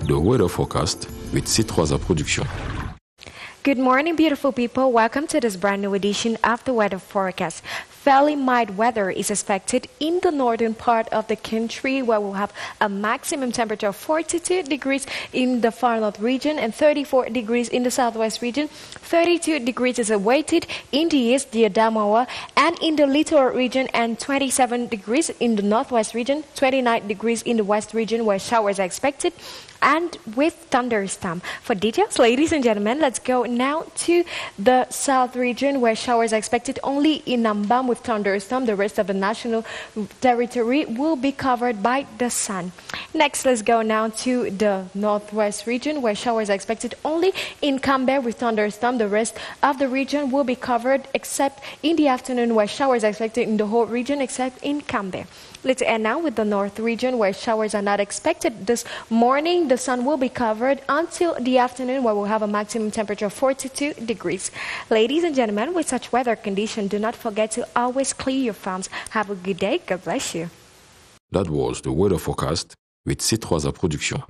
The weather forecast with C3 Production. Good morning, beautiful people. Welcome to this brand new edition of the weather forecast. Fairly mild weather is expected in the northern part of the country, where we'll have a maximum temperature of 42 degrees in the far north region and 34 degrees in the southwest region. 32 degrees is awaited in the east, the Adamawa, and in the littoral region, and 27 degrees in the northwest region, 29 degrees in the west region, where showers are expected, and with thunderstorm. For details, ladies and gentlemen, let's go now to the south region, where showers are expected only in Nambam with thunderstorm. The rest of the national territory will be covered by the sun. Next, let's go now to the northwest region, where showers are expected only in Cambe with thunderstorm. The rest of the region will be covered except in the afternoon, where showers are expected in the whole region except in Cambe. Let's end now with the north region, where showers are not expected this morning. The sun will be covered until the afternoon, where we'll have a maximum temperature of 42 degrees. Ladies and gentlemen, with such weather conditions, do not forget to always clear your farms. Have a good day. God bless you. That was the weather forecast with C3 Production.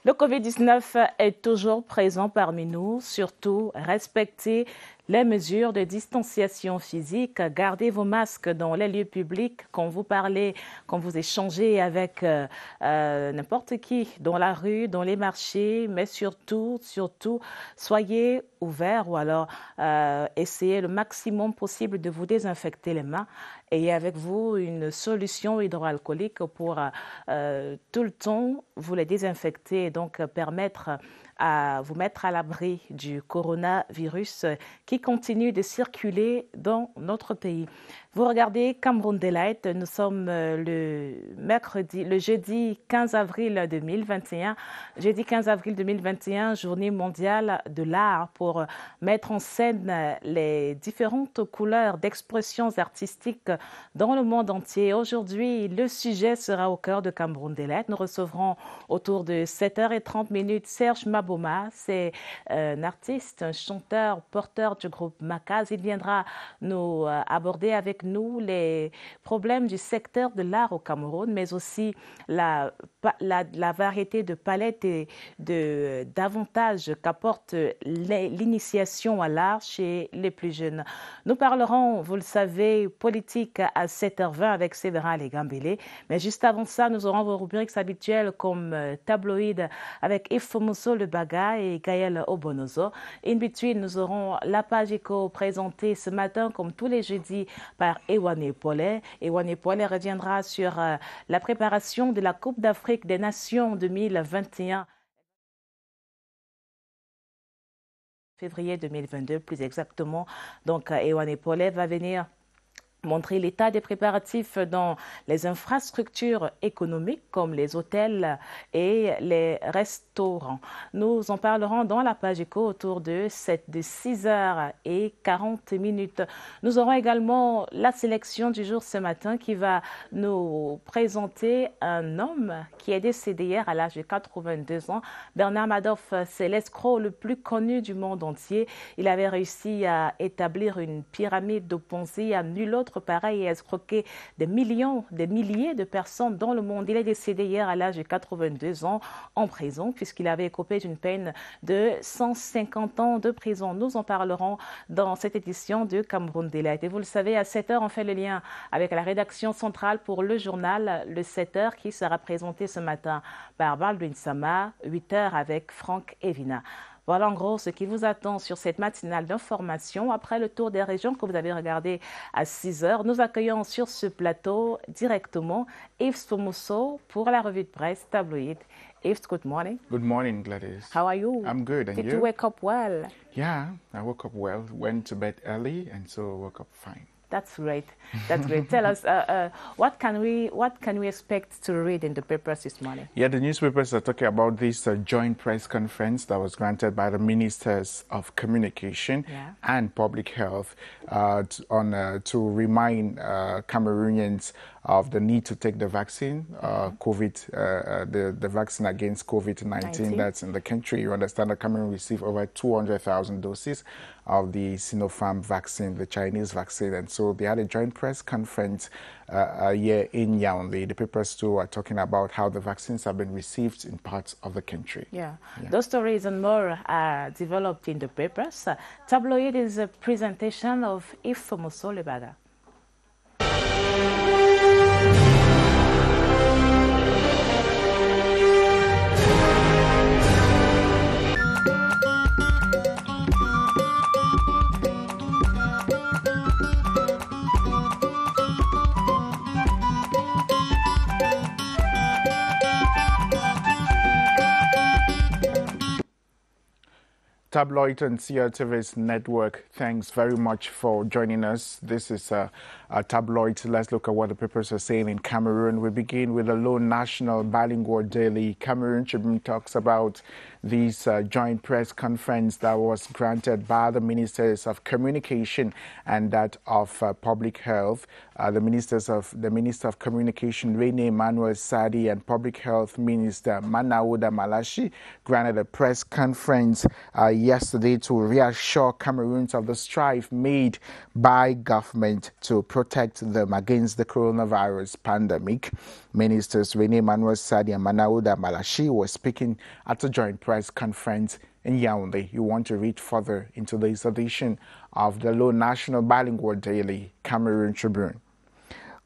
Le Covid-19 est toujours présent parmi nous, surtout respectez les mesures de distanciation physique, gardez vos masques dans les lieux publics, quand vous parlez, quand vous échangez avec n'importe qui, dans la rue, dans les marchés, mais surtout, soyez ouverts ou alors essayez le maximum possible de vous désinfecter les mains. Ayez avec vous une solution hydroalcoolique pour tout le temps vous les désinfecter et donc permettre à vous mettre à l'abri du coronavirus qui continue de circuler dans notre pays. Vous regardez Cameroun Delight, nous sommes le jeudi 15 avril 2021. Jeudi 15 avril 2021, journée mondiale de l'art pour mettre en scène les différentes couleurs d'expressions artistiques dans le monde entier. Aujourd'hui, le sujet sera au cœur de Cameroun Delight. Nous recevrons autour de 7h30 Serge Maboma. C'est un artiste, un chanteur, porteur du groupe Makaz. Il viendra nous aborder avec nous les problèmes du secteur de l'art au Cameroun, mais aussi la variété de palettes et d'avantages qu'apporte l'initiation à l'art chez les plus jeunes. Nous parlerons, vous le savez, politique à 7h20 avec Séverin Legambélé, mais juste avant ça, nous aurons vos rubriques habituelles comme Tabloïd avec Ifomoso Le Baga et Gaël Obonozo. In between, nous aurons la page éco présentée ce matin, comme tous les jeudis, par Ewane Paulet. Ewane Paulet reviendra sur la préparation de la Coupe d'Afrique des Nations 2021. Février 2022, plus exactement. Donc, Ewane Paulet va venir montrer l'état des préparatifs dans les infrastructures économiques comme les hôtels et les restaurants. Nous en parlerons dans la page éco autour de 6h40. Nous aurons également la sélection du jour ce matin qui va nous présenter un homme qui est décédé hier à l'âge de 82 ans. Bernard Madoff, c'est l'escroc le plus connu du monde entier. Il avait réussi à établir une pyramide de Ponzi à nul autre pareil et escroquer des milliers de personnes dans le monde. Il est décédé hier à l'âge de 82 ans en prison puisqu'il avait écopé d'une peine de 150 ans de prison. Nous en parlerons dans cette édition de Cameroun Delight. Et vous le savez, à 7h, on fait le lien avec la rédaction centrale pour le journal Le 7h qui sera présenté ce matin par Baldwin Sama, 8h avec Franck Evina. Voilà en gros ce qui vous attend sur cette matinale d'information. Après le tour des régions que vous avez regardé à 6h, nous accueillons sur ce plateau directement Yves Somoso pour la revue de presse Tabloïd. Yves, good morning. Good morning, Gladys. How are you? I'm good, and Did you? you wake up well? Yeah, I woke up well, went to bed early, and so woke up fine. That's great. That's great. Tell us, what can we expect to read in the papers this morning? Yeah, the newspapers are talking about this joint press conference that was granted by the Ministers of Communication and Public Health to remind Cameroonians of the need to take the vaccine, the vaccine against COVID-19 that's in the country. You understand that Cameroon received over 200,000 doses of the Sinopharm vaccine, the Chinese vaccine. And so they had a joint press conference here in Yaoundé. The papers too are talking about how the vaccines have been received in parts of the country. Yeah. Those stories and more are developed in the papers. Tabloid is a presentation of Ifomoso Lebaga. Tabloid and CRTV's network, thanks very much for joining us. This is a Tabloid. Let's look at what the papers are saying in Cameroon. We begin with the Lone National Bilingual Daily. Cameroon Tribune talks about this joint press conference that was granted by the Ministers of Communication and that of Public Health. The Minister of Communication, Rene Emmanuel Sadi, and Public Health Minister Manaouda Malachi granted a press conference yesterday to reassure Cameroons of the strive made by government to protect them against the coronavirus pandemic. Ministers Rene Emmanuel Sadi and Manaouda Malachi were speaking at a joint press conference in Yaoundé. You want to read further into this edition of the Lone National Bilingual Daily, Cameroon Tribune.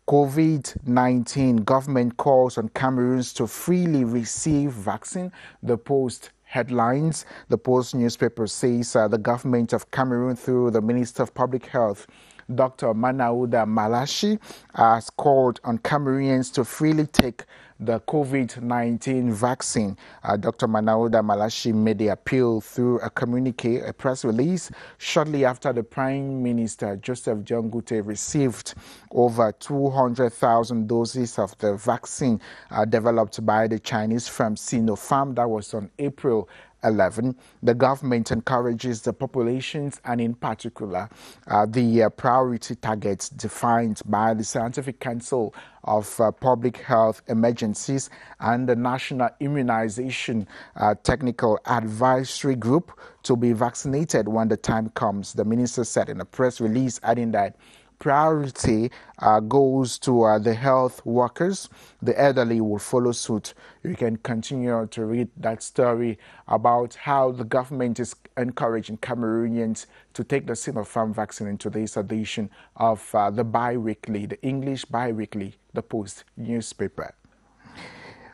COVID-19, government calls on Cameroons to freely receive vaccine. The Post headlines. The Post newspaper says the government of Cameroon, through the Minister of Public Health, Dr. Manaouda Malachi, has called on Cameroonians to freely take the COVID-19 vaccine. Dr. Manaouda Malachi made the appeal through a communique, a press release, shortly after the Prime Minister, Joseph Dion Ngute, received over 200,000 doses of the vaccine developed by the Chinese firm Sinopharm. That was on April 11. The government encourages the populations, and in particular the priority targets defined by the Scientific Council of Public Health Emergencies and the National Immunization Technical Advisory Group to be vaccinated when the time comes. The minister said in a press release, adding that priority goes to the health workers. The elderly will follow suit. You can continue to read that story about how the government is encouraging Cameroonians to take the Sinopharm vaccine in today's edition of the English bi-weekly, The Post newspaper.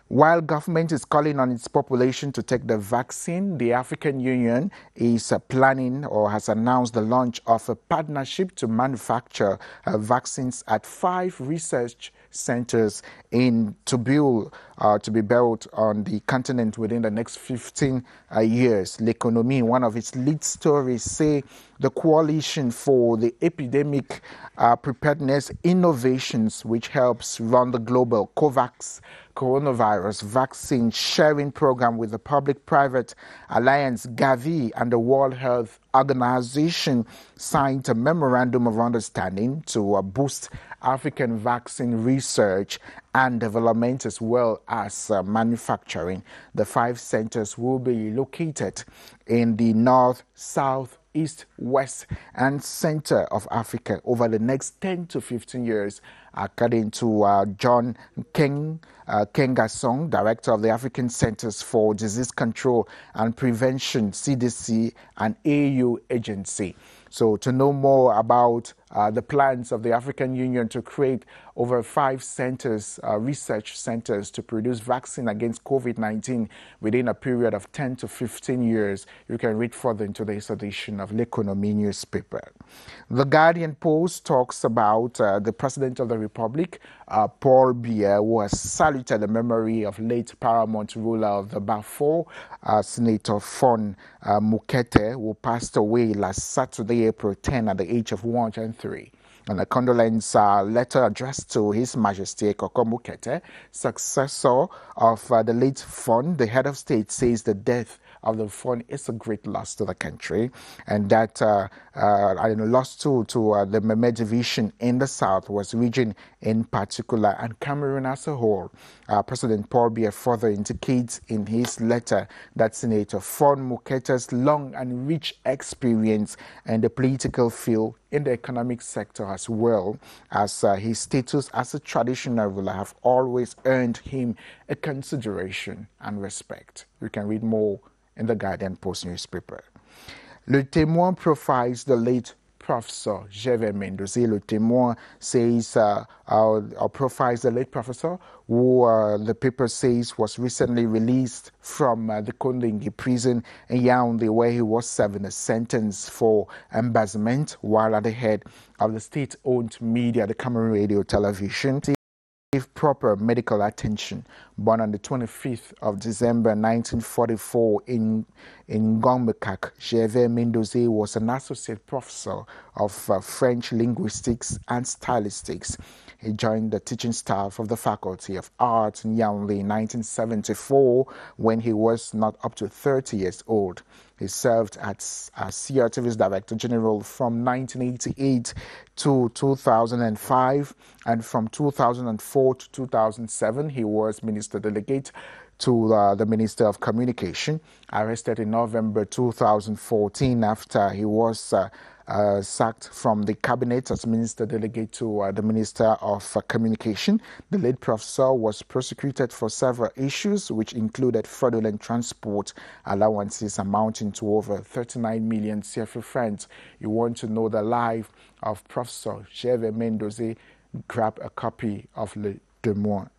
While government is calling on its population to take the vaccine, the African Union is planning or has announced the launch of a partnership to manufacture vaccines at 5 research centers to be built on the continent within the next 15 years. L'Economie, one of its lead stories, say the Coalition for the Epidemic Preparedness Innovations, which helps run the global COVAX coronavirus vaccine sharing program with the Public-Private Alliance, Gavi, and the World Health Organization, signed a memorandum of understanding to boost African vaccine research and development as well as manufacturing. The 5 centers will be located in the north, south, east, west, and center of Africa over the next 10 to 15 years, according to John Kengasong, Director of the African Centers for Disease Control and Prevention, CDC, and AU agency. So to know more about the plans of the African Union to create over 5 centers, research centers, to produce vaccine against COVID-19 within a period of 10 to 15 years, you can read further in today's edition of L'Economie newspaper. The Guardian Post talks about the President of the Republic, Paul Biya, who has saluted the memory of late paramount ruler of the Bafo, Senator Fon Mukete, who passed away last Saturday, April 10, at the age of 103. And a condolence letter addressed to His Majesty Koko Mukete, successor of the late Fon, the head of state, says the death of the fund is a great loss to the country, and that loss to the Meme division in the Southwest region in particular, and Cameroon as a whole. President Paul Biya further indicates in his letter that Senator Fon Muketa's long and rich experience in the political field in the economic sector as well as his status as a traditional ruler have always earned him a consideration and respect. You can read more in the Guardian Post newspaper. Le Témoin profiles the late Professor Gervais Mendoza. Le Témoin says, profiles the late professor who the paper says was recently released from the Kondingi prison in Yaoundé, where he was serving a sentence for embezzlement while at the head of the state-owned media, the Cameroon Radio Television. Gave proper medical attention. Born on the 25th of December 1944 in Ngongmekak, Gervais Mendoza was an associate professor of French linguistics and stylistics. He joined the teaching staff of the Faculty of Arts in Yaoundé in 1974 when he was not up to 30 years old. He served as CRTV's Director General from 1988 to 2005, and from 2004 to 2007, he was Minister Delegate to the Minister of Communication, arrested in November 2014 after he was sacked from the cabinet as Minister Delegate to the Minister of Communication. The late professor was prosecuted for several issues, which included fraudulent transport allowances amounting to over 39 million CFA francs. You want to know the life of Professor Gervais Mendoza? Grab a copy of Le Témoin.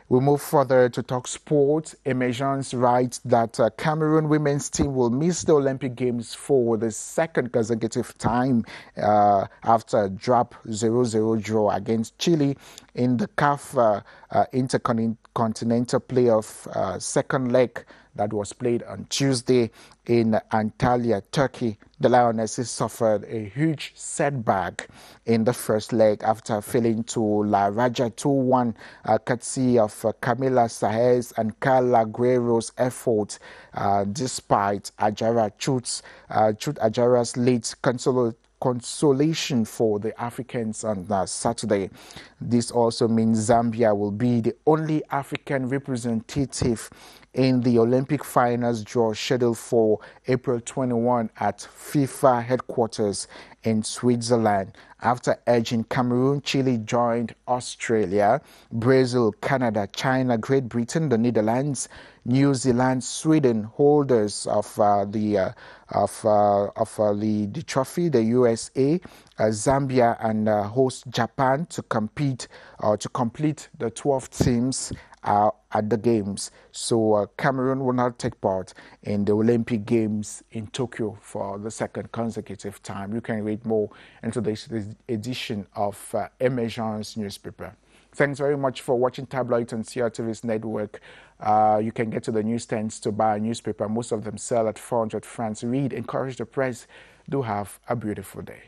We move further to talk sports. Emergence writes that Cameroon women's team will miss the Olympic Games for the second consecutive time after a drop 0-0 draw against Chile in the CAF Intercontinental Playoff second leg that was played on Tuesday in Antalya, Turkey. The Lionesses suffered a huge setback in the first leg after failing to La Raja 2-1, courtesy of Camila Saez and Carla Guerrero's efforts, despite Ajara Chut Ajara's late consolation for the Africans on Saturday. This also means Zambia will be the only African representative in the Olympic finals draw scheduled for April 21 at FIFA headquarters in Switzerland. After edging Cameroon, Chile joined Australia, Brazil, Canada, China, Great Britain, the Netherlands, New Zealand, Sweden, holders of the trophy, the USA, Zambia, and host Japan to complete the 12 teams at the games. So Cameroon will not take part in the Olympic Games in Tokyo for the second consecutive time. You can read more into this edition of Emergence newspaper. Thanks very much for watching Tabloid on CRTV's network. You can get to the newsstands to buy a newspaper. Most of them sell at 400 francs. Read, encourage the press. Do have a beautiful day.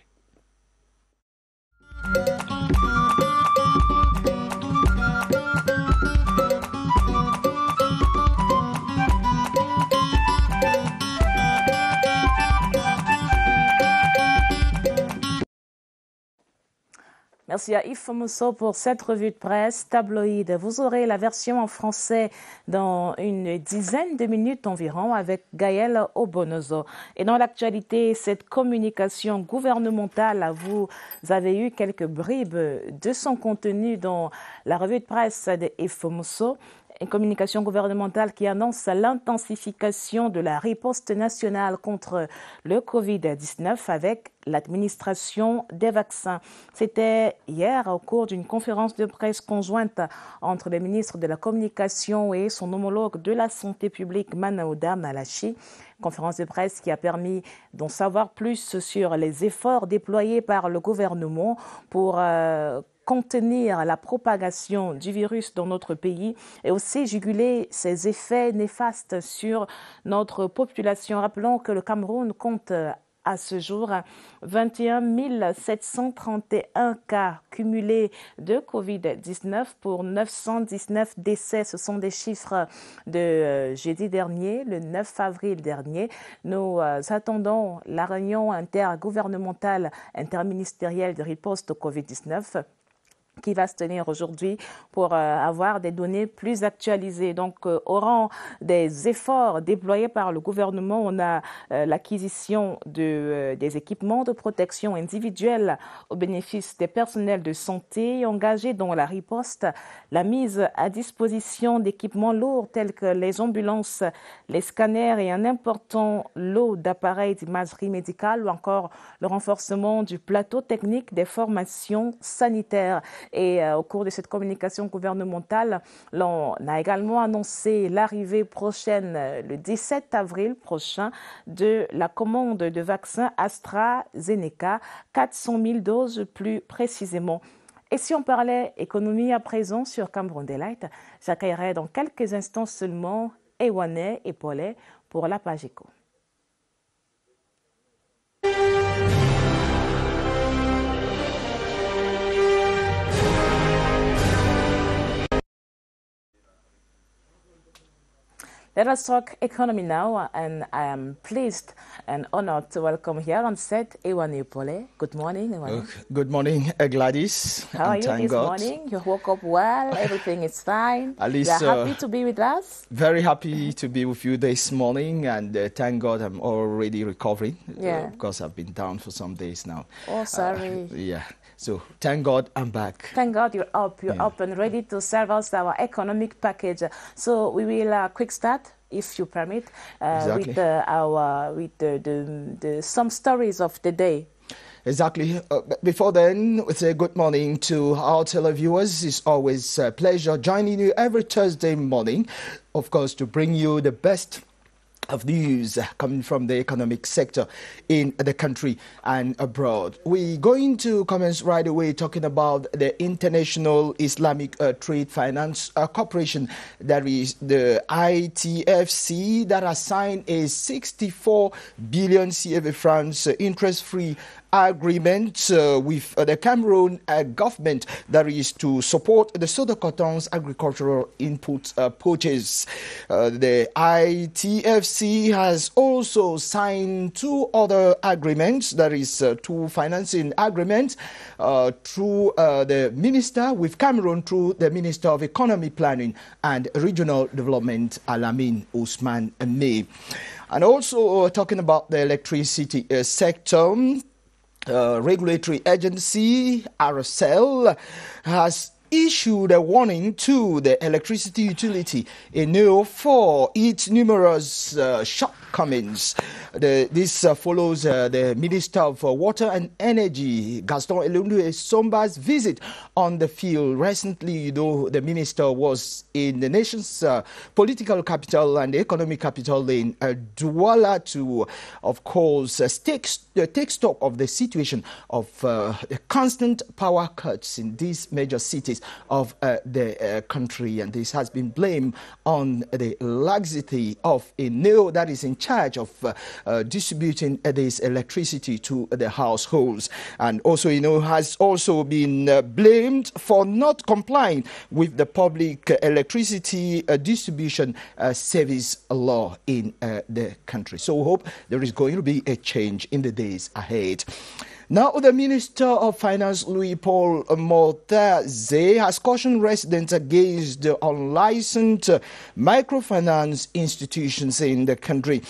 Merci à Yves Mousseau pour cette revue de presse tabloïde. Vous aurez la version en français dans une dizaine de minutes environ avec Gaël Obonozo. Et dans l'actualité, cette communication gouvernementale, vous avez eu quelques bribes de son contenu dans la revue de presse de Yves Mousseau. Une communication gouvernementale qui annonce l'intensification de la riposte nationale contre le Covid-19 avec l'administration des vaccins. C'était hier au cours d'une conférence de presse conjointe entre le ministre de la Communication et son homologue de la Santé publique, Manaouda Malachi. Conférence de presse qui a permis d'en savoir plus sur les efforts déployés par le gouvernement pour contenir la propagation du virus dans notre pays et aussi juguler ses effets néfastes sur notre population. Rappelons que le Cameroun compte À ce jour, 21 731 cas cumulés de Covid-19 pour 919 décès. Ce sont des chiffres de jeudi dernier, le 9 avril dernier. Nous attendons la réunion intergouvernementale interministérielle de riposte au Covid-19 qui va se tenir aujourd'hui pour avoir des données plus actualisées. Donc, au rang des efforts déployés par le gouvernement, on a l'acquisition des équipements de protection individuelle au bénéfice des personnels de santé engagés dans la riposte, la mise à disposition d'équipements lourds tels que les ambulances, les scanners et un important lot d'appareils d'imagerie médicale ou encore le renforcement du plateau technique des formations sanitaires. Et au cours de cette communication gouvernementale, l'on a également annoncé l'arrivée prochaine, le 17 avril prochain, de la commande de vaccins AstraZeneca, 400 000 doses plus précisément. Et si on parlait économie à présent sur Cameroun Delight, j'accueillerai dans quelques instants seulement Ewane et Paulet pour la page éco. Let us talk economy now, and I am pleased and honored to welcome here on set Ewane Pole. Good morning, Ewane. Good morning, Gladys. How are you this morning? You woke up well, everything is fine. At least, you are happy to be with us? Very happy to be with you this morning, and thank God I'm already recovering because I've been down for some days now. Oh, sorry. Yeah. So thank God I'm back. Thank God you're up. You're up and ready to serve us our economic package. So we will quick start, if you permit, with some stories of the day. Exactly. Before then, we say good morning to our televiewers. It's always a pleasure joining you every Thursday morning, of course, to bring you the best of news coming from the economic sector in the country and abroad. We're going to commence right away talking about the International Islamic Trade Finance Corporation, that is the ITFC, that has signed a 64 billion CFA francs interest-free agreement with the Cameroon government, that is to support the Soda Coton's agricultural input purchase. The ITFC has also signed two other agreements, that is two financing agreements through the minister with Cameroon, through the Minister of Economy Planning and Regional Development, Alamin Ousmane May. And also talking about the electricity sector, regulatory agency, RSL, has issued a warning to the electricity utility for its numerous shortcomings. This follows the Minister of Water and Energy, Gaston Elundu-Somba's visit on the field. Recently, the minister was in the nation's political capital and economic capital in Douala to, of course, take stock of the situation of the constant power cuts in these major cities of the country. And this has been blamed on the laxity of a NEO that is in charge of distributing this electricity to the households. And also, has also been blamed for not complying with the public electricity distribution service law in the country. So we hope there is going to be a change in the days ahead. Now, the Minister of Finance, Louis-Paul Mortaze, has cautioned residents against the unlicensed microfinance institutions in the country.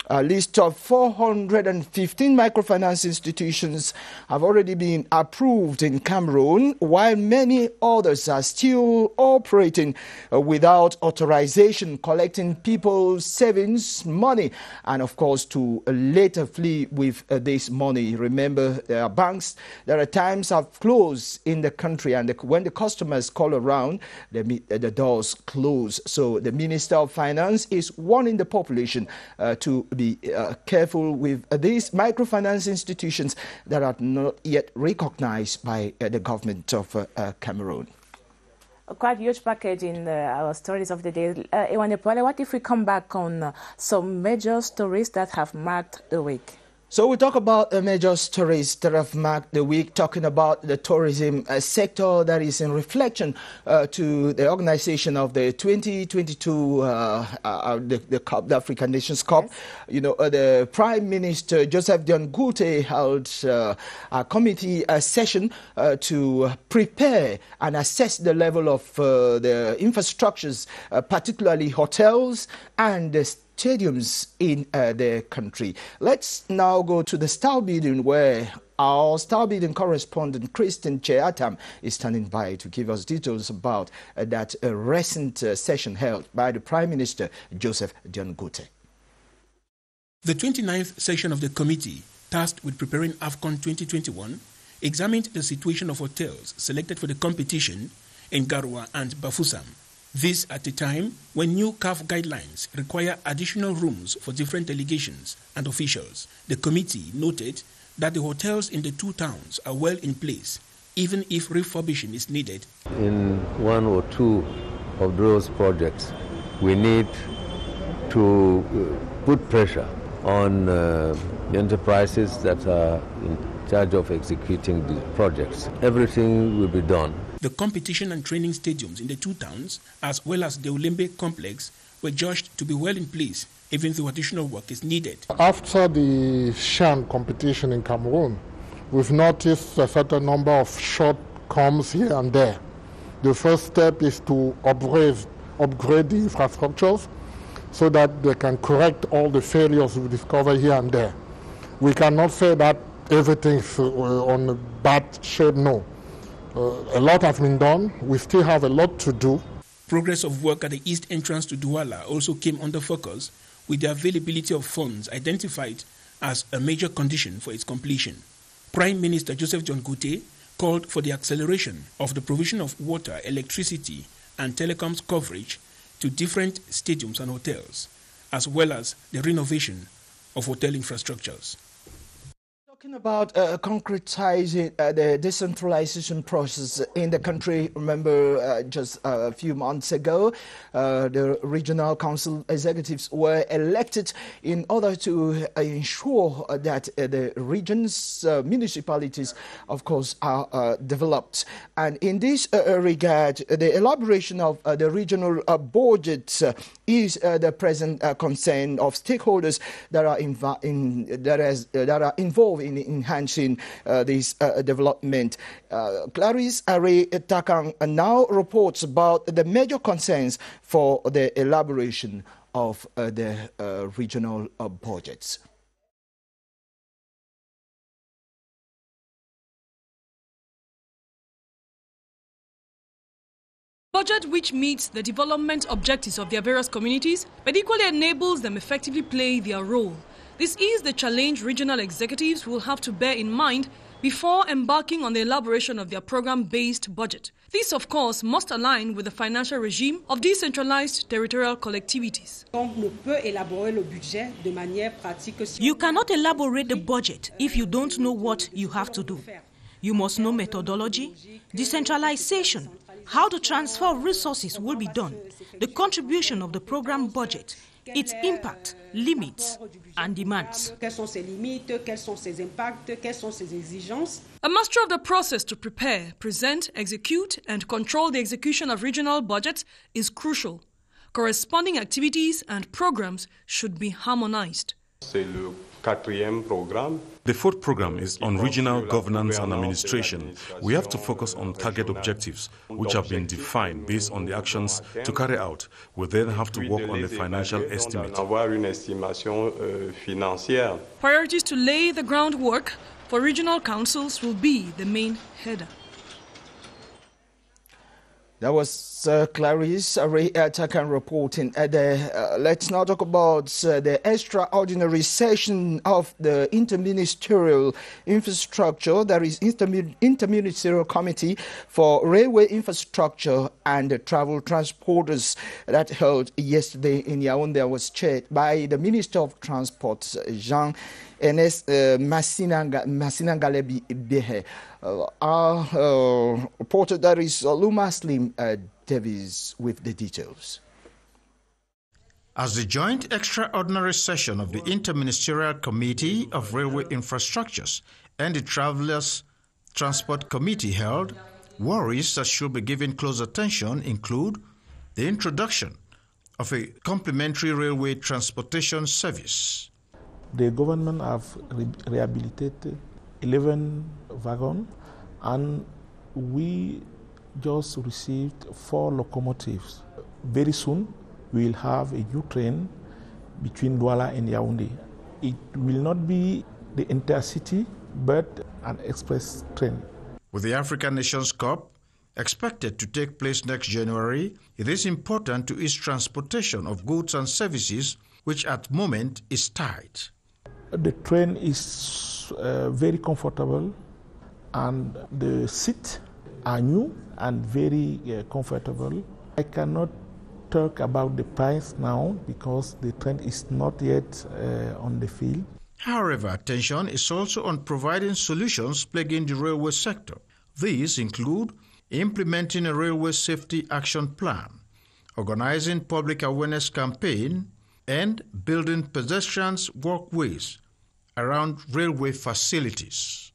A list of 415 microfinance institutions have already been approved in Cameroon, while many others are still operating without authorization, collecting people's savings money, and of course to later flee with this money. Remember, there are banks that at times have closed in the country, and when the customers call around, the doors close. So the Minister of Finance is warning the population to be careful with these microfinance institutions that are not yet recognized by the government of Cameroon. A quite huge package in our stories of the day. Ewane Pole, what if we come back on some major stories that have marked the week? So we talk about the major stories that have marked the week, talking about the tourism sector that is in reflection to the organization of the 2022 the Cup, the African Nations Cup. Yes. You know, the Prime Minister Joseph Dion Ngute held a committee session to prepare and assess the level of the infrastructures, particularly hotels and the stadiums in the country. Let's now go to the Star Building, where our Star Building correspondent Christine Cheatam is standing by to give us details about that recent session held by the Prime Minister Joseph Dion Ngute. The 29th session of the committee, tasked with preparing AFCON 2021, examined the situation of hotels selected for the competition in Garoua and Bafoussam. This at a time when new CAF guidelines require additional rooms for different delegations and officials. The committee noted that the hotels in the two towns are well in place, even if refurbishing is needed. In one or two of those projects, we need to put pressure on the enterprises that are in charge of executing the projects. Everything will be done. The competition and training stadiums in the two towns, as well as the Olembe complex, were judged to be well in place, even though additional work is needed. After the CHAN competition in Cameroon, we've noticed a certain number of shortcomings here and there. The first step is to upgrade the infrastructures so that they can correct all the failures we discover here and there. We cannot say that everything's on a bad shape, no. A lot has been done. We still have a lot to do. Progress of work at the east entrance to Douala also came under focus, with the availability of funds identified as a major condition for its completion. Prime Minister Joseph Dion Ngute called for the acceleration of the provision of water, electricity, and telecoms coverage to different stadiums and hotels, as well as the renovation of hotel infrastructures. Talking about concretizing the decentralization process in the country, remember just a few months ago, the regional council executives were elected in order to ensure that the regions, municipalities, of course, are developed. And in this regard, the elaboration of the regional budget is the present concern of stakeholders that are involved in enhancing this development. Clarice Takang now reports about the major concerns for the elaboration of the regional budgets. Budget which meets the development objectives of their various communities, but equally enables them effectively play their role. This is the challenge regional executives will have to bear in mind before embarking on the elaboration of their program-based budget. This, of course, must align with the financial regime of decentralized territorial collectivities. You cannot elaborate the budget if you don't know what you have to do. You must know methodology, decentralization, how the transfer of resources will be done, the contribution of the program budget, its impact, limits, and demands. A master of the process to prepare, present, execute, and control the execution of regional budgets is crucial. Corresponding activities and programs should be harmonized. The fourth program is on regional governance and administration. We have to focus on target objectives, which have been defined based on the actions to carry out. We then have to work on the financial estimate. Priorities to lay the groundwork for regional councils will be the main header. That was Clarice Takang reporting. Let's now talk about the extraordinary session of the Interministerial Infrastructure, that is Interministerial Committee for Railway Infrastructure and Travel Transporters, that held yesterday in Yaoundé, was chaired by the Minister of Transport, Jean-Ernest Massinangalebi Behe. Our reporter, that is Luma Slim Davies, with the details. As the joint extraordinary session of the Interministerial Committee of Railway Infrastructures and the Travellers Transport Committee held, worries that should be given close attention include the introduction of a complementary railway transportation service. The government have rehabilitated 11 wagons, and we just received 4 locomotives. Very soon we will have a new train between Douala and Yaoundé. It will not be the intercity but an express train. With the African Nations Cup expected to take place next January, it is important to ease transportation of goods and services, which at the moment is tight. The train is very comfortable, and the seats are new and very comfortable. I cannot talk about the price now because the train is not yet on the field. However, attention is also on providing solutions plaguing the railway sector. These include implementing a railway safety action plan, organizing public awareness campaign, and building pedestrians' walkways around railway facilities.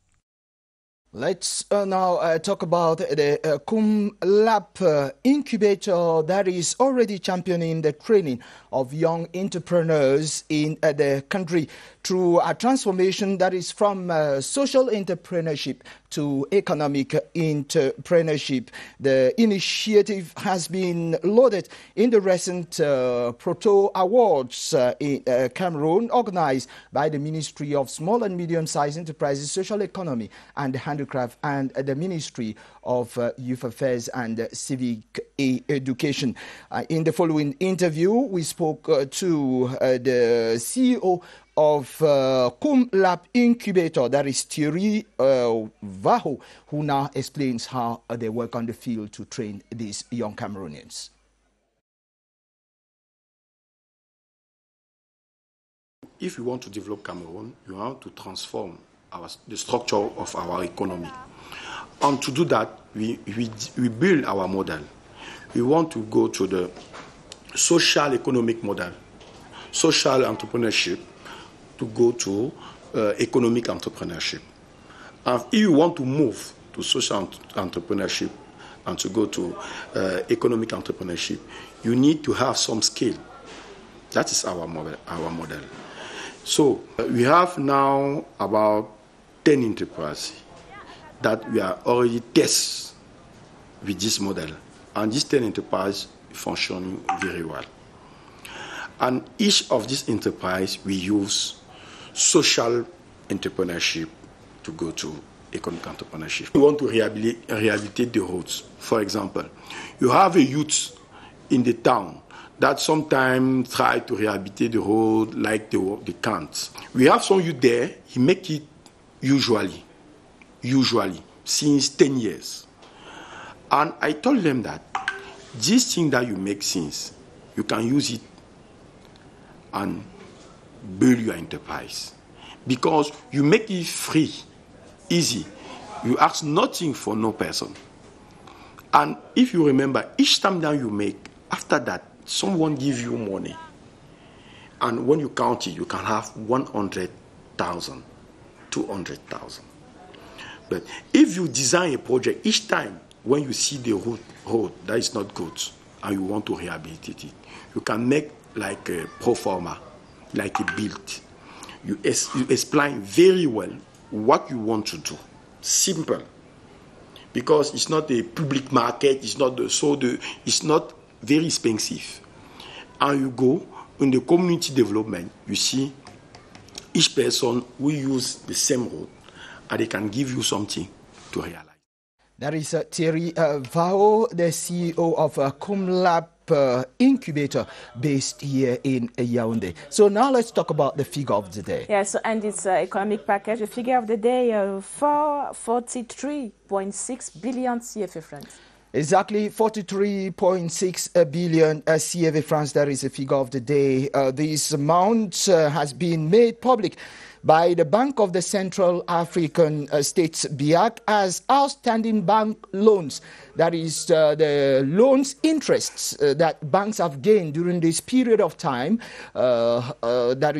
Let's now talk about the CumLab incubator that is already championing the training of young entrepreneurs in the country through a transformation that is from social entrepreneurship to economic entrepreneurship. The initiative has been lauded in the recent Proto Awards in Cameroon, organized by the Ministry of Small and Medium-Sized Enterprises, Social Economy and Handicraft, and the Ministry of Youth Affairs and Civic Education. In the following interview, we spoke to the CEO of CumLab Incubator, that is Thierry Vaho, who now explains how they work on the field to train these young Cameroonians. If you want to develop Cameroon, you have to transform the structure of our economy. And to do that, we build our model. We want to go to the social economic model, social entrepreneurship, to go to economic entrepreneurship. And if you want to move to social entrepreneurship and to go to economic entrepreneurship, you need to have some skill. That is our model. So we have now about 10 enterprises that we are already test with this model. And these 10 enterprises function very well. And each of these enterprises, we use social entrepreneurship to go to economic entrepreneurship. We want to rehabilitate the roads. For example, you have a youth in the town that sometimes try to rehabilitate the road like they can't. We have some youth there, he make it usually, since 10 years. And I told them that this thing that you make since, you can use it and build your enterprise. Because you make it free, easy. You ask nothing for no person. And if you remember, each time that you make, after that, someone gives you money. And when you count it, you can have 100,000, 200,000. But if you design a project, each time when you see the road that is not good and you want to rehabilitate it, you can make like a pro forma, like a build. You explain very well what you want to do. Simple. Because it's not a public market, it's not it's not very expensive. And you go in the community development, you see each person will use the same road and they can give you something to realize. That is Thierry Vaho, the CEO of CumLab Incubator based here in Yaoundé. So now let's talk about the figure of the day. Yes, and it's economic package. The figure of the day, 43.6 billion CFA francs. Exactly, 43.6 billion CFA francs. That is the figure of the day. This amount has been made public by the Bank of the Central African States, BIAC, as outstanding bank loans. That is the loans interests that banks have gained during this period of time. That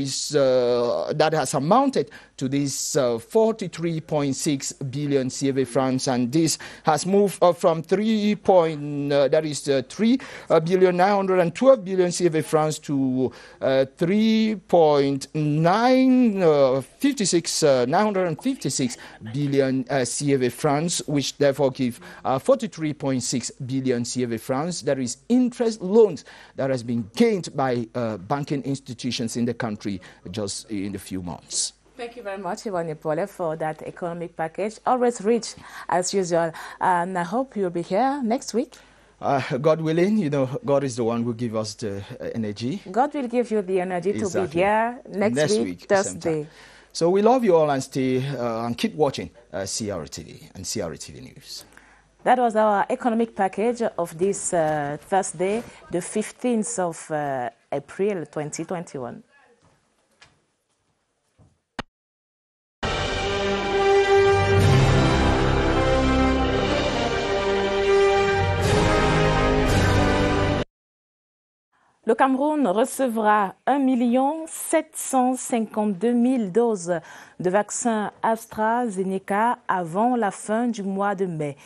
has amounted to this 43.6 billion CFA francs, and this has moved up from 3.912 billion CFA francs to 956 billion CFA francs, which therefore give 43.6 billion CFA francs. That is interest loans that has been gained by banking institutions in the country just in a few months. Thank you very much, Yvonne Epole, for that economic package. Always rich, as usual. And I hope you'll be here next week. God willing, you know, God is the one who gives us the energy. God will give you the energy to be here next week Thursday. So we love you all, and stay and keep watching CRTV and CRTV News. That was our economic package of this Thursday, the 15th of April 2021. Le Cameroun recevra 1 752 000 doses de vaccin AstraZeneca avant la fin du mois de mai.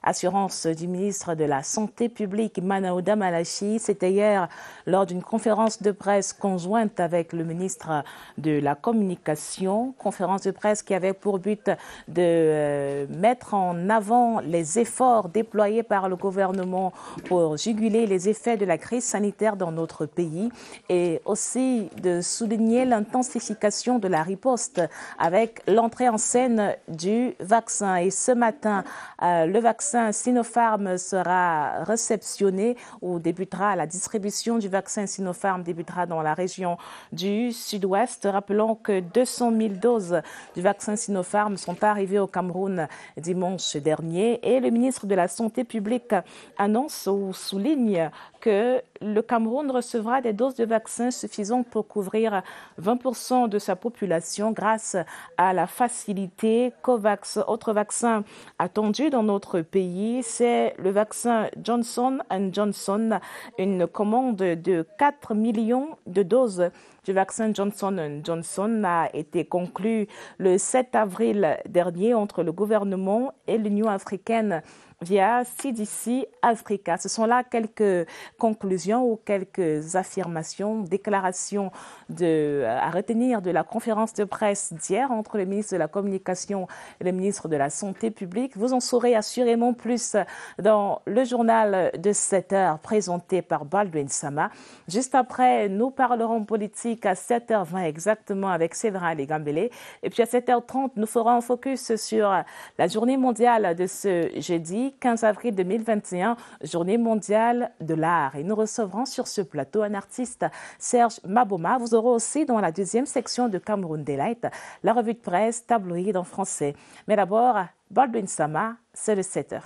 Assurance du ministre de la Santé publique, Manaouda Malachi, c'était hier lors d'une conférence de presse conjointe avec le ministre de la Communication, conférence de presse qui avait pour but de mettre en avant les efforts déployés par le gouvernement pour juguler les effets de la crise sanitaire dans notre pays et aussi de souligner l'intensification de la riposte avec l'entrée en scène du vaccin. Et ce matin, le vaccin Sinopharm sera réceptionné ou débutera, la distribution du vaccin Sinopharm débutera dans la région du Sud-Ouest. Rappelons que 200 000 doses du vaccin Sinopharm sont arrivées au Cameroun dimanche dernier et le ministre de la Santé publique annonce ou souligne que le Cameroun recevra des doses de vaccins suffisantes pour couvrir 20% de sa population grâce à la facilité COVAX. Autre vaccin attendu dans notre pays, c'est le vaccin Johnson & Johnson, une commande de 4 millions de doses du vaccin Johnson & Johnson a été conclue le 7 avril dernier entre le gouvernement et l'Union africaine via CDC Africa. Ce sont là quelques conclusions ou quelques affirmations, déclarations à retenir de la conférence de presse d'hier entre le ministre de la Communication et le ministre de la Santé publique. Vous en saurez assurément plus dans le journal de 7 heures présenté par Baldwin Sama. Juste après, nous parlerons politique à 7h20 exactement avec Séverin Legambele. Et puis à 7h30, nous ferons un focus sur la journée mondiale de ce jeudi 15 avril 2021, journée mondiale de l'art. Et nous recevrons sur ce plateau un artiste, Serge Maboma. Vous aurez aussi dans la deuxième section de Cameroun Delight la revue de presse tabloïd en français. Mais d'abord, Baldwin Sama, c'est le 7h.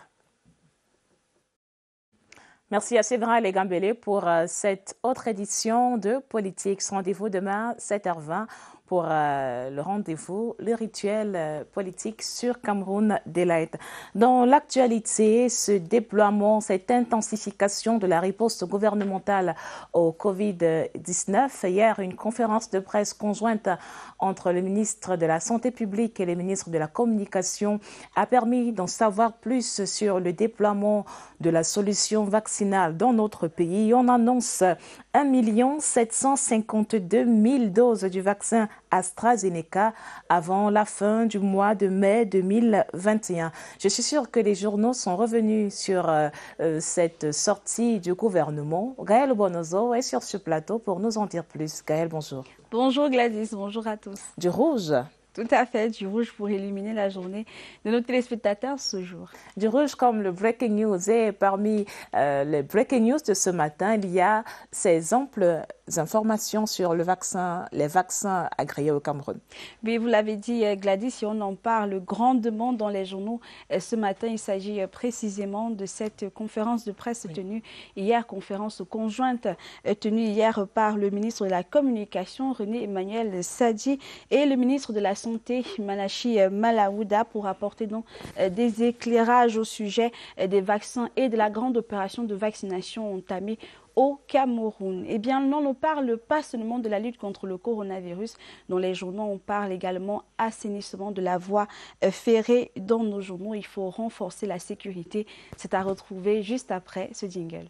Merci à Séverin Legambele pour cette autre édition de Politique. Rendez-vous demain 7h20 pour le rendez-vous, le rituel politique sur Cameroun Delight. Dans l'actualité, ce déploiement, cette intensification de la riposte gouvernementale au Covid-19. Hier, une conférence de presse conjointe entre le ministre de la Santé publique et le ministre de la Communication a permis d'en savoir plus sur le déploiement de la solution vaccinale dans notre pays. On annonce 1 752 000 doses du vaccin AstraZeneca avant la fin du mois de mai 2021. Je suis sûre que les journaux sont revenus sur cette sortie du gouvernement. Gaëlle Bonozo est sur ce plateau pour nous en dire plus. Gaëlle, bonjour. Bonjour Gladys, bonjour à tous. Du rouge. Tout à fait, du rouge pour illuminer la journée de nos téléspectateurs ce jour. Du rouge comme le Breaking News. Et parmi les Breaking News de ce matin, il y a ces amples informations sur les vaccins agréés au Cameroun. Oui, vous l'avez dit, Gladys, si on en parle grandement dans les journaux ce matin, il s'agit précisément de cette conférence de presse tenue hier, conférence conjointe tenue hier par le ministre de la Communication, René Emmanuel Sadi, et le ministre de la Santé, Manachi Malaouda, pour apporter donc des éclairages au sujet des vaccins et de la grande opération de vaccination entamée au Cameroun. Eh bien, on ne parle pas seulement de la lutte contre le coronavirus. Dans les journaux, on parle également assainissement de la voie ferrée. Dans nos journaux, il faut renforcer la sécurité. C'est à retrouver juste après ce jingle.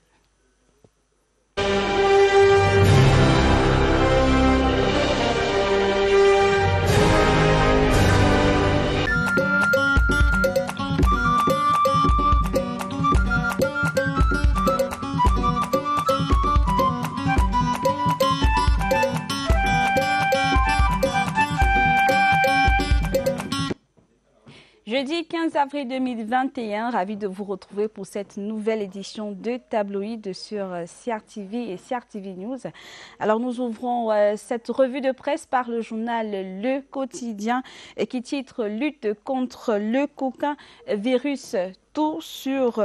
Jeudi 15 avril 2021, ravi de vous retrouver pour cette nouvelle édition de Tabloïd sur CRTV et CRTV News. Alors nous ouvrons cette revue de presse par le journal Le Quotidien qui titre « Lutte contre le coquin virus ». Tout sur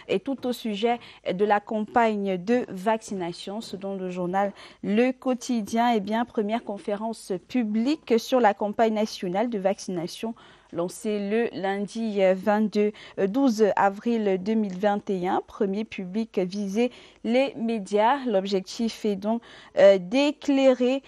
et tout au sujet de la campagne de vaccination. Selon le journal Le Quotidien, eh bien, première conférence publique sur la campagne nationale de vaccination lancée le lundi 12 avril 2021. Premier public visé les médias. L'objectif est donc d'éclairer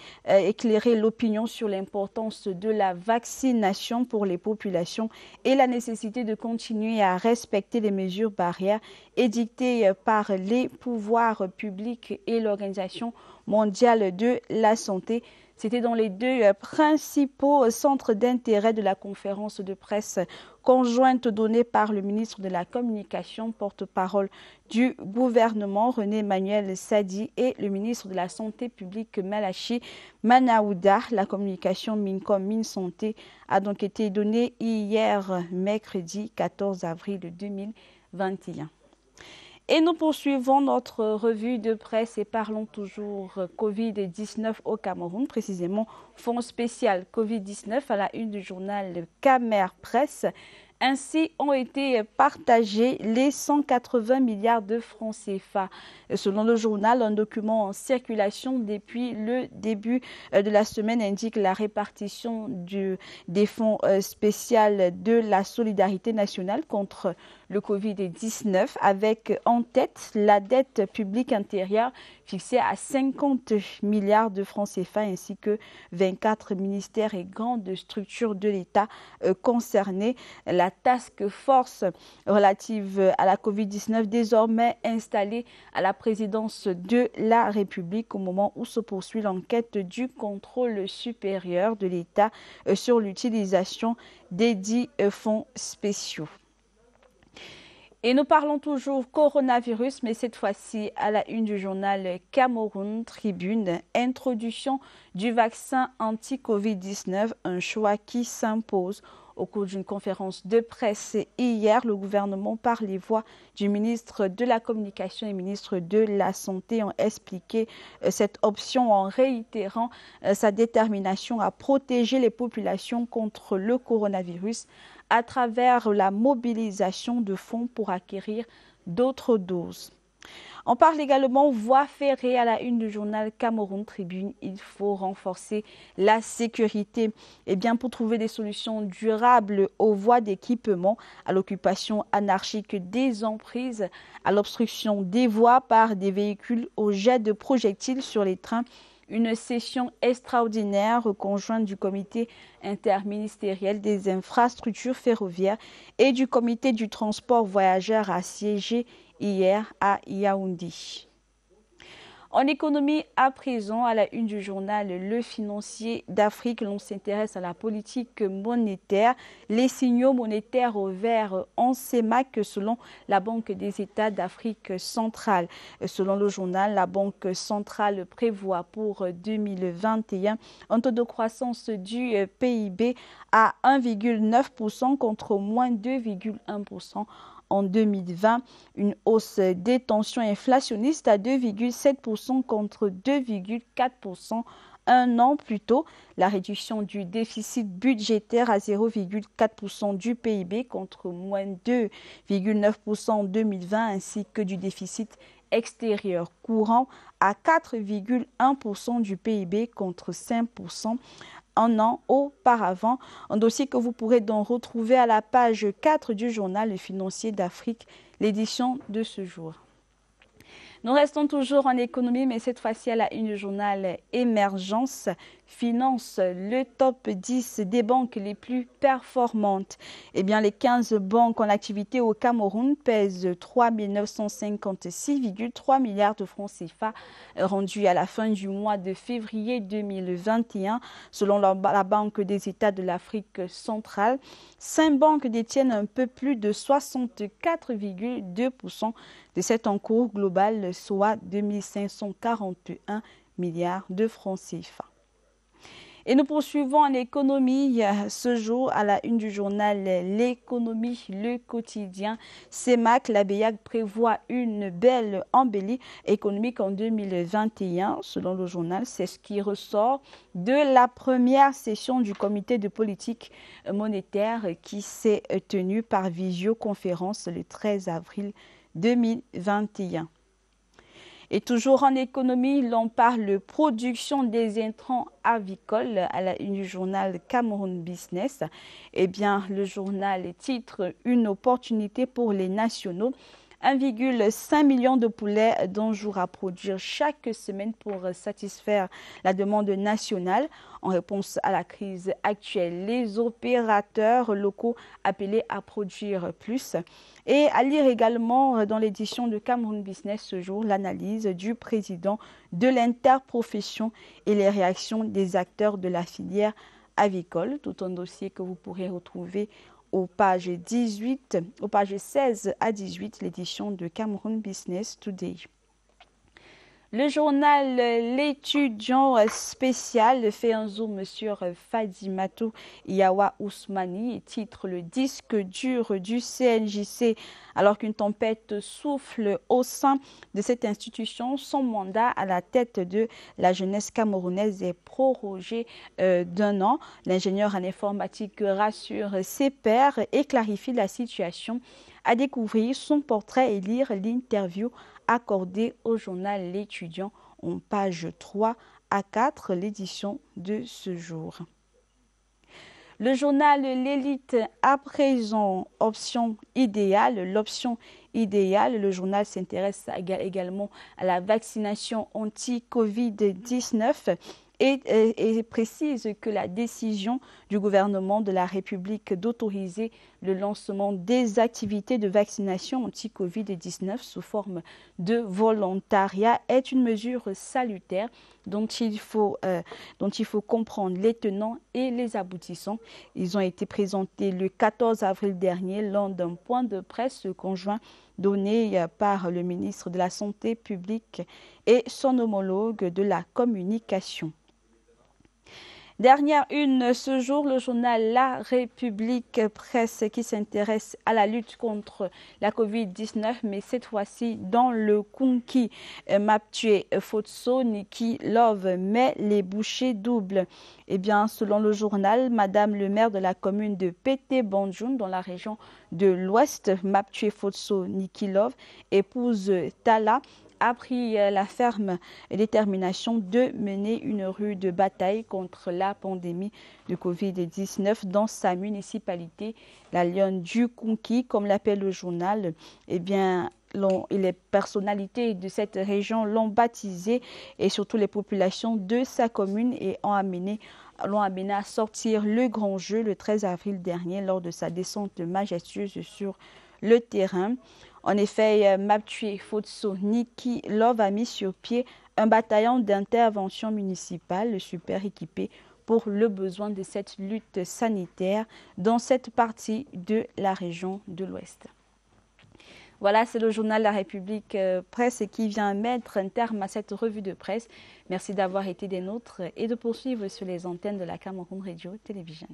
l'opinion sur l'importance de la vaccination pour les populations et la nécessité de continuer à respecter les mesures barrières édictées par les pouvoirs publics et l'Organisation mondiale de la santé. C'était dans les deux principaux centres d'intérêt de la conférence de presse conjointe donnée par le ministre de la Communication, porte-parole du gouvernement, René Emmanuel Sadi, et le ministre de la Santé publique, Manachi Malaouda. La communication Mincom Minsanté a donc été donnée hier, mercredi 14 avril 2021. Et nous poursuivons notre revue de presse et parlons toujours Covid-19 au Cameroun, précisément fonds spécial Covid-19 à la une du journal Camer Presse. Ainsi ont été partagés les 180 milliards de francs CFA. Selon le journal, un document en circulation depuis le début de la semaine indique la répartition des fonds spéciaux de la solidarité nationale contre le Covid-19, avec en tête la dette publique intérieure fixée à 50 milliards de francs CFA ainsi que 24 ministères et grandes structures de l'État concernés. La task force relative à la Covid-19 désormais installée à la présidence de la République au moment où se poursuit l'enquête du contrôle supérieur de l'État sur l'utilisation des dits fonds spéciaux. Et nous parlons toujours coronavirus, mais cette fois-ci à la une du journal Cameroun Tribune. Introduction du vaccin anti-Covid-19, un choix qui s'impose. Au cours d'une conférence de presse hier, le gouvernement, par les voix du ministre de la Communication et ministre de la Santé, ont expliqué cette option en réitérant sa détermination à protéger les populations contre le coronavirus à travers la mobilisation de fonds pour acquérir d'autres doses. On parle également voie ferrée à la une du journal Cameroun Tribune. Il faut renforcer la sécurité. Eh bien, pour trouver des solutions durables aux voies d'équipement, à l'occupation anarchique des emprises, à l'obstruction des voies par des véhicules au jet de projectiles sur les trains, une session extraordinaire conjointe du comité interministériel des infrastructures ferroviaires et du comité du transport voyageurs a siégé hier à Yaoundé. En économie, à présent, à la une du journal Le Financier d'Afrique, l'on s'intéresse à la politique monétaire. Les signaux monétaires au vert en CEMAC selon la Banque des États d'Afrique centrale. Selon le journal, la Banque centrale prévoit pour 2021 un taux de croissance du PIB à 1,9% contre moins 2,1% en 2020, une hausse des tensions inflationnistes à 2,7% contre 2,4% un an plus tôt, la réduction du déficit budgétaire à 0,4% du PIB contre moins 2,9% en 2020 ainsi que du déficit extérieur courant à 4,1% du PIB contre 5% un an auparavant. Un dossier que vous pourrez donc retrouver à la page 4 du journal Le Financier d'Afrique, l'édition de ce jour. Nous restons toujours en économie, mais cette fois-ci à la une du journal Émergence Finance, le top 10 des banques les plus performantes. Eh bien, les 15 banques en activité au Cameroun pèsent 3 956,3 milliards de francs CFA rendus à la fin du mois de février 2021, selon la Banque des États de l'Afrique centrale. 5 banques détiennent un peu plus de 64,2% de cet encours global, soit 2 541 milliards de francs CFA. Et nous poursuivons en économie ce jour à la une du journal L'économie, le quotidien. CEMAC, la BEAC prévoit une belle embellie économique en 2021. Selon le journal, c'est ce qui ressort de la première session du comité de politique monétaire qui s'est tenue par visioconférence le 13 avril 2021. Et toujours en économie, l'on parle production des intrants avicoles à la une du journal Cameroun Business. Eh bien, le journal titre « Une opportunité pour les nationaux ». 1,5 million de poulets d'un jour à produire chaque semaine pour satisfaire la demande nationale. En réponse à la crise actuelle, les opérateurs locaux appelés à produire plus. Et à lire également dans l'édition de Cameroun Business ce jour, l'analyse du président de l'interprofession et les réactions des acteurs de la filière avicole. Tout un dossier que vous pourrez retrouver aux pages 16 à 18, l'édition de Cameroun Business Today. Le journal L'étudiant spécial fait un zoom sur Fadimatou Yawa Ousmani et titre le disque dur du CNJC. Alors qu'une tempête souffle au sein de cette institution, son mandat à la tête de la jeunesse camerounaise est prorogé d'1 an. L'ingénieur en informatique rassure ses pairs et clarifie la situation. À découvrir son portrait et lire l'interview accordée au journal L'étudiant en page 3 à 4, l'édition de ce jour. Le journal L'Élite à présent, option idéale. L'option idéale, le journal s'intéresse également à la vaccination anti-Covid-19 et précise que la décision du gouvernement de la République d'autoriser le lancement des activités de vaccination anti-Covid-19 sous forme de volontariat est une mesure salutaire dont il faut comprendre les tenants et les aboutissants. Ils ont été présentés le 14 avril dernier lors d'un point de presse conjoint donné par le ministre de la Santé publique et son homologue de la communication. Dernière une ce jour, le journal La République Presse qui s'intéresse à la lutte contre la Covid-19, mais cette fois-ci dans le Kunki. Maptué Fotso Niki Love met les bouchées doubles. Eh bien, selon le journal, Madame le maire de la commune de Pété Bandjoun, dans la région de l'Ouest, Maptué Fotso Niki Love, épouse Tala, a pris la ferme détermination de mener une rude bataille contre la pandémie de Covid-19 dans sa municipalité, la Lionne du Kunki, comme l'appelle le journal. Eh bien, les personnalités de cette région l'ont baptisé et surtout les populations de sa commune et l'ont amené à sortir le grand jeu le 13 avril dernier lors de sa descente majestueuse sur le terrain. En effet, Maptué Fotso Niki Love a mis sur pied un bataillon d'intervention municipale super équipé pour le besoin de cette lutte sanitaire dans cette partie de la région de l'Ouest. Voilà, c'est le journal La République Presse qui vient mettre un terme à cette revue de presse. Merci d'avoir été des nôtres et de poursuivre sur les antennes de la Cameroun Radio Télévision.